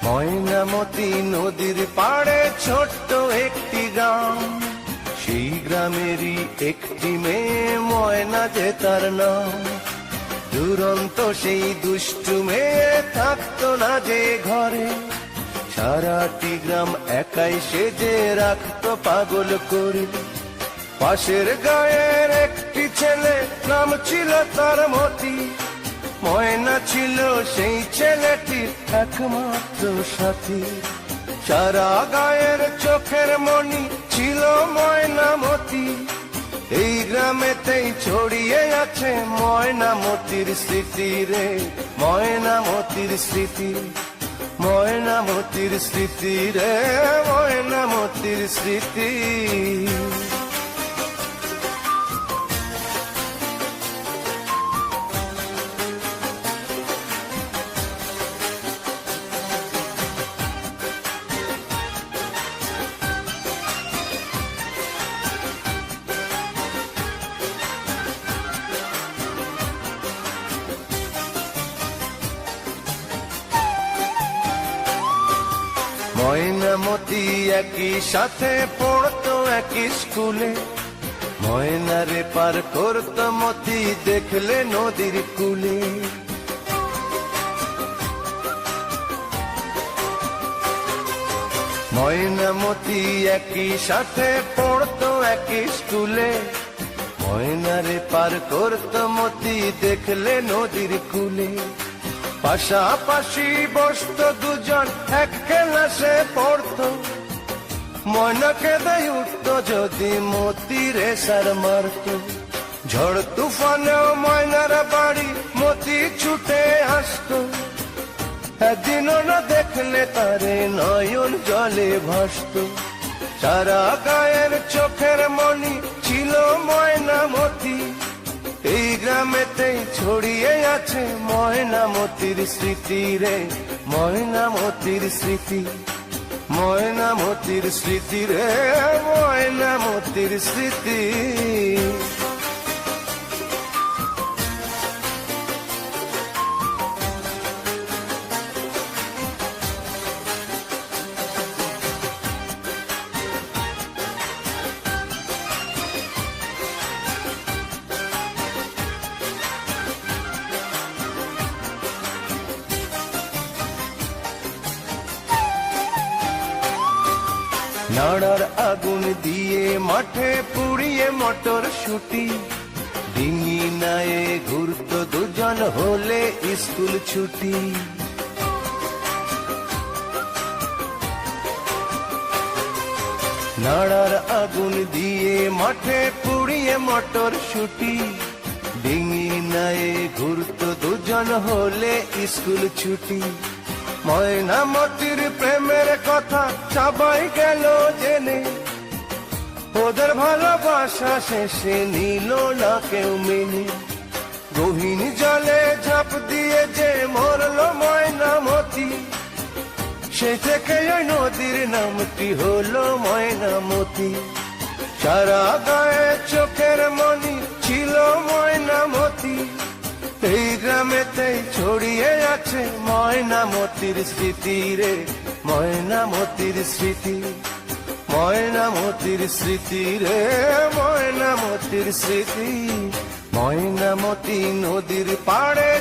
ময়নামতি নদীর পাড়ে ছোট্ট একটি গ্রাম, সেই গ্রামেরই একটি মেয়ে ময়না যে তার নাম। দুরন্ত সেই দুষ্টু মেয়ে থাকতো না যে ঘরে, সারাটি গ্রাম একাই সেজে রাখতো পাগল করে। পাশের গায়ের একটি ছেলে, নাম ছিল তার মতি। ময়না ছিল সেই ছেলেটির একমাত্র সাথী। সারা গায়ের চোখের মনি ছিল ময়নামতি। এই গ্রামেতেই ছড়িয়ে আছে ময়নামতির স্মৃতি রে, ময়নামতির স্মৃতি, ময়নামতির স্মৃতি রে, ময়নামতির স্মৃতি। ময়নামতি একই সাথে পড়তো একই স্কুলে। ময়নারে পার করতো মতি দেখলে নদীর কূলে। ময়নামতি একই সাথে পড়তো একই স্কুলে। ময়নারে পার করতো মতি দেখলে নদীর কূলে। পাশাপাশি বসতো দুজন, এক ক্লাসে পড়তো। ময়নাকে দেয় উঠতো যদি মতি রেসার মারতো। ঝড় তুফানেও ময়নার বাড়ি মতি ছুটে আসতো। একদিনও না দেখলে তারে নয়ন জলে ভাসতো। সারা গায়ের চোখের মনি ছিল ময়নামতি। এই গ্রামেতেই ছড়িয়ে আছে ময়নামতির স্মৃতি রে, ময়নামতির স্মৃতি, ময়নামতির স্মৃতি রে, ময়নামতির স্মৃতি। নাড়ার আগুন দিয়ে মাঠে পুড়িয়ে মটর শুটি। ডিঙি নায়ে ঘুরতো দুজন হলে স্কুল ছুটি। নাড়ার আগুন দিয়ে মাঠে পুড়িয়ে মটর শুটি। ডিঙি নায়ে ঘুরতো দুজন হলে স্কুল ছুটি। ময়নামতির প্রেমের কথা সবাই গেল জেনে। ওদের ভালোবাসা শেষে নিল না কেউ মেনে। গহীন জলে ঝাঁপ দিয়ে যে মরল ময়নামতি, সে থেকে ওই নদীর নামটি হলো ময়নামতি। সারা গায়ে চোখের মনি ছিল ময়নামতি। এই গ্রামেতেই ছড়িয়ে আছে ময়নামতির স্মৃতি রে, ময়নামতির স্মৃতি, ময়নামতির স্মৃতি রে, ময়নামতির স্মৃতি। ময়নামতি নদীর পাড়ে